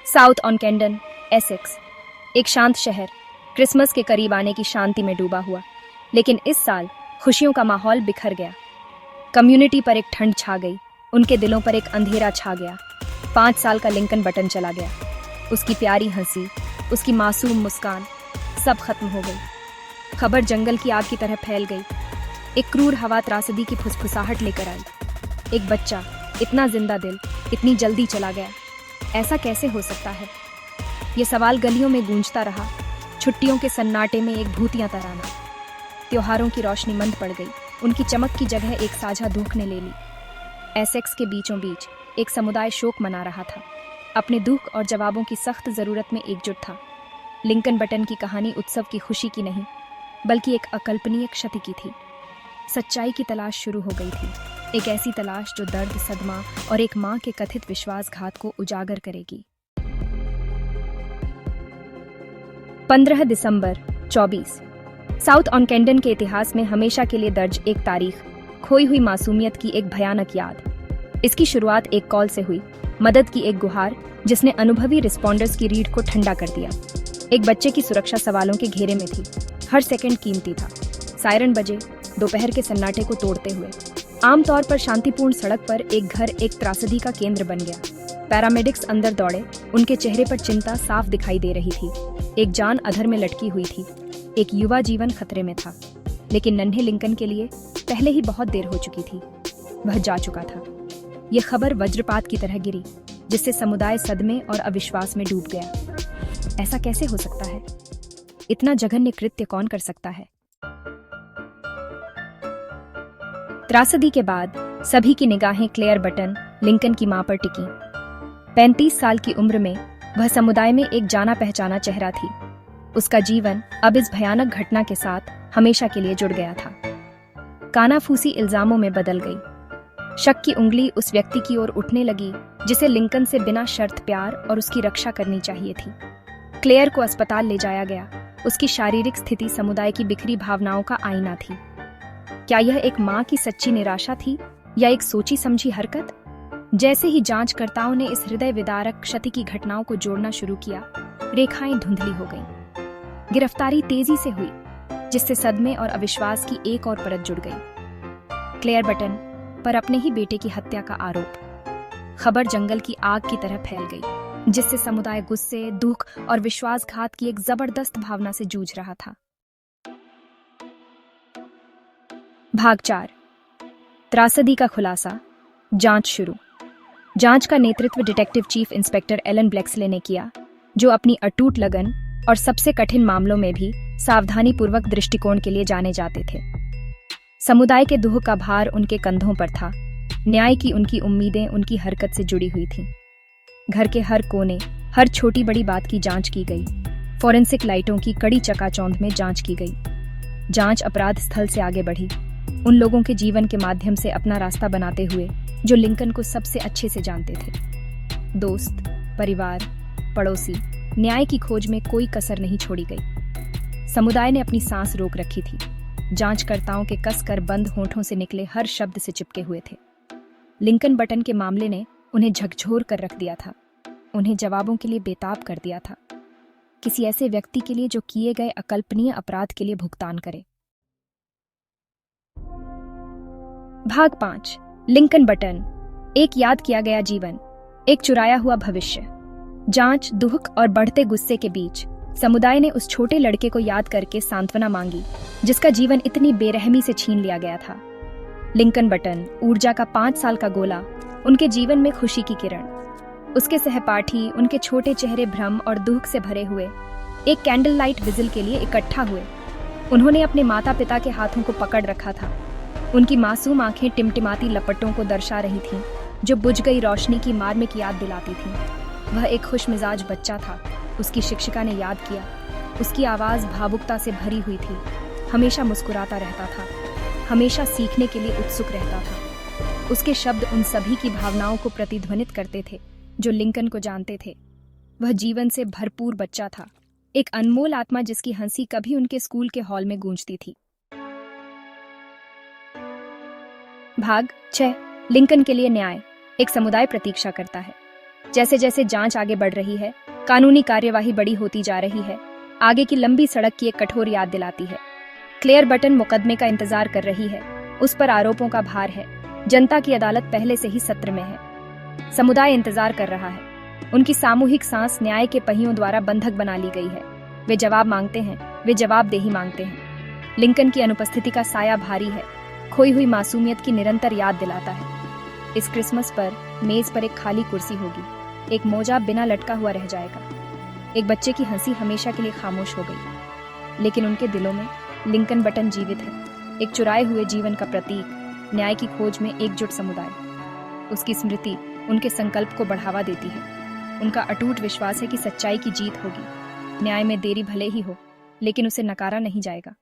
South on कैंडन, Essex. एक शांत शहर, क्रिसमस के करीब आने की शांति में डूबा हुआ। लेकिन इस साल खुशियों का माहौल बिखर गया। कम्युनिटी पर एक ठंड छा गई, उनके दिलों पर एक अंधेरा छा गया। 5 साल का लिंकन बटन चला गया। उसकी प्यारी हंसी, उसकी मासूम मुस्कान, सब खत्म हो गई। खबर जंगल की आग की तरह फैल गई। एक क्रूर हवा त्रासदी की फुसफुसाहट लेकर आई। एक बच्चा, इतना जिंदा दिल, इतनी जल्दी चला गया। ऐसा कैसे हो सकता है? ये सवाल गलियों में गूंजता रहा। छुट्टियों के सन्नाटे में एक भूतिया तराना। त्योहारों की रोशनी मंद पड़ गई, उनकी चमक की जगह एक साझा दुख ने ले ली। एसेक्स के बीचों बीच एक समुदाय शोक मना रहा था, अपने दुख और जवाबों की सख्त जरूरत में एकजुट था। लिंकन बटन की कहानी उत्सव की खुशी की नहीं, बल्कि एक अकल्पनीय क्षति की थी। सच्चाई की तलाश शुरू हो गई थी, एक ऐसी तलाश जो दर्द, सदमा और एक मां के कथित विश्वासघात को उजागर करेगी। 15 दिसंबर 24। साउथ ऑन कैंडन के इतिहास में हमेशा के लिए दर्ज एक तारीख, खोई हुई मासूमियत की एक भयानक याद। इसकी शुरुआत एक कॉल से हुई, मदद की एक गुहार जिसने अनुभवी रिस्पॉन्डर्स की रीढ़ को ठंडा कर दिया। एक बच्चे की सुरक्षा सवालों के घेरे में थी, हर सेकंड कीमती था। सायरन बजे, दोपहर के सन्नाटे को तोड़ते हुए। आमतौर पर शांतिपूर्ण सड़क पर एक घर एक त्रासदी का केंद्र बन गया। पैरामेडिक्स अंदर दौड़े, उनके चेहरे पर चिंता साफ दिखाई दे रही थी। एक जान अधर में लटकी हुई थी, एक युवा जीवन खतरे में था। लेकिन नन्हे लिंकन के लिए पहले ही बहुत देर हो चुकी थी, वह जा चुका था। यह खबर वज्रपात की तरह गिरी, जिससे समुदाय सदमे और अविश्वास में डूब गया। ऐसा कैसे हो सकता है? इतना जघन्य कृत्य कौन कर सकता है? त्रासदी के बाद सभी की निगाहें क्लेयर बटन, लिंकन की मां पर टिकी। 35 साल की उम्र में वह समुदाय में एक जाना पहचाना चेहरा थी। उसका जीवन अब इस भयानक घटना के साथ हमेशा के लिए जुड़ गया था। कानाफूसी इल्जामों में बदल गई। शक की उंगली उस व्यक्ति की ओर उठने लगी जिसे लिंकन से बिना शर्त प्यार और उसकी रक्षा करनी चाहिए थी। क्लेयर को अस्पताल ले जाया गया। उसकी शारीरिक स्थिति समुदाय की बिखरी भावनाओं का आईना थी। क्या यह एक मां की सच्ची निराशा थी या एक सोची समझी हरकत? जैसे ही जांचकर्ताओं ने इस हृदय विदारक क्षति की घटनाओं को जोड़ना शुरू किया, रेखाएं धुंधली हो गईं। गिरफ्तारी तेजी से हुई, जिससे सदमे और अविश्वास की एक और परत जुड़ गई। क्लेयर बटन पर अपने ही बेटे की हत्या का आरोप। खबर जंगल की आग की तरह फैल गई, जिससे समुदाय गुस्से, दुख और विश्वासघात की एक जबरदस्त भावना से जूझ रहा था। भाग 4। त्रासदी का खुलासा, जांच शुरू। जांच का नेतृत्व डिटेक्टिव चीफ इंस्पेक्टर एलन ब्लेक्सले ने किया, जो अपनी अटूट लगन और सबसे कठिन मामलों में भी सावधानीपूर्वक दृष्टिकोण के लिए जाने जाते थे। समुदाय के दुख का भार उनके कंधों पर था। न्याय की उनकी उम्मीदें उनकी हरकत से जुड़ी हुई थीं। घर के हर कोने, हर छोटी बड़ी बात की जांच की गई। फॉरेंसिक लाइटों की कड़ी चकाचौंध में जांच की गई। जांच अपराध स्थल से आगे बढ़ी, उन लोगों के जीवन के माध्यम से अपना रास्ता बनाते हुए जो लिंकन को सबसे अच्छे से जानते थे। दोस्त, परिवार, पड़ोसी, न्याय की खोज में कोई कसर नहीं छोड़ी गई। समुदाय ने अपनी सांस रोक रखी थी। जांचकर्ताओं के कसकर बंद होंठों से निकले हर शब्द से चिपके हुए थे। लिंकन बटन के मामले ने उन्हें झकझोर कर रख दिया था, उन्हें जवाबों के लिए बेताब कर दिया था। किसी ऐसे व्यक्ति के लिए जो किए गए अकल्पनीय अपराध के लिए भुगतान करे। भाग 5। लिंकन बटन, एक याद किया गया जीवन, एक चुराया हुआ भविष्य। जांच, दुख और बढ़ते गुस्से के बीच समुदाय ने उस छोटे लड़के को याद करके सांत्वना मांगी, जिसका जीवन इतनी बेरहमी से छीन लिया गया था। लिंकन बटन, ऊर्जा का 5 साल का गोला, उनके जीवन में खुशी की किरण। उसके सहपाठी, उनके छोटे चेहरे भ्रम और दुख से भरे हुए, एक कैंडल लाइट विजिल के लिए इकट्ठा हुए। उन्होंने अपने माता पिता के हाथों को पकड़ रखा था। उनकी मासूम आंखें टिमटिमाती लपटों को दर्शा रही थीं, जो बुझ गई रोशनी की मार्मिक याद दिलाती थीं। वह एक खुशमिजाज बच्चा था, उसकी शिक्षिका ने याद किया। उसकी आवाज़ भावुकता से भरी हुई थी, हमेशा मुस्कुराता रहता था, हमेशा सीखने के लिए उत्सुक रहता था। उसके शब्द उन सभी की भावनाओं को प्रतिध्वनित करते थे जो लिंकन को जानते थे। वह जीवन से भरपूर बच्चा था, एक अनमोल आत्मा जिसकी हंसी कभी उनके स्कूल के हॉल में गूंजती थी। भाग 6। लिंकन के लिए न्याय, एक समुदाय प्रतीक्षा करता है। जैसे जैसे जांच आगे बढ़ रही है, कानूनी कार्यवाही बड़ी होती जा रही है, आगे की लंबी सड़क की एक कठोर याद दिलाती है। क्लेयर बटन मुकदमे का इंतजार कर रही है, उस पर आरोपों का भार है, जनता की अदालत पहले से ही सत्र में है। समुदाय इंतजार कर रहा है, उनकी सामूहिक सांस न्याय के पहियों द्वारा बंधक बना ली गई है। वे जवाब मांगते हैं, वे जवाबदेही मांगते हैं। लिंकन की अनुपस्थिति का साया भारी है, खोई हुई मासूमियत की निरंतर याद दिलाता है। इस क्रिसमस पर मेज पर एक खाली कुर्सी होगी, एक मोजा बिना लटका हुआ रह जाएगा, एक बच्चे की हंसी हमेशा के लिए खामोश हो गई। लेकिन उनके दिलों में लिंकन बटन जीवित है, एक चुराए हुए जीवन का प्रतीक, न्याय की खोज में एकजुट समुदाय। उसकी स्मृति उनके संकल्प को बढ़ावा देती है। उनका अटूट विश्वास है कि सच्चाई की जीत होगी। न्याय में देरी भले ही हो, लेकिन उसे नकारा नहीं जाएगा।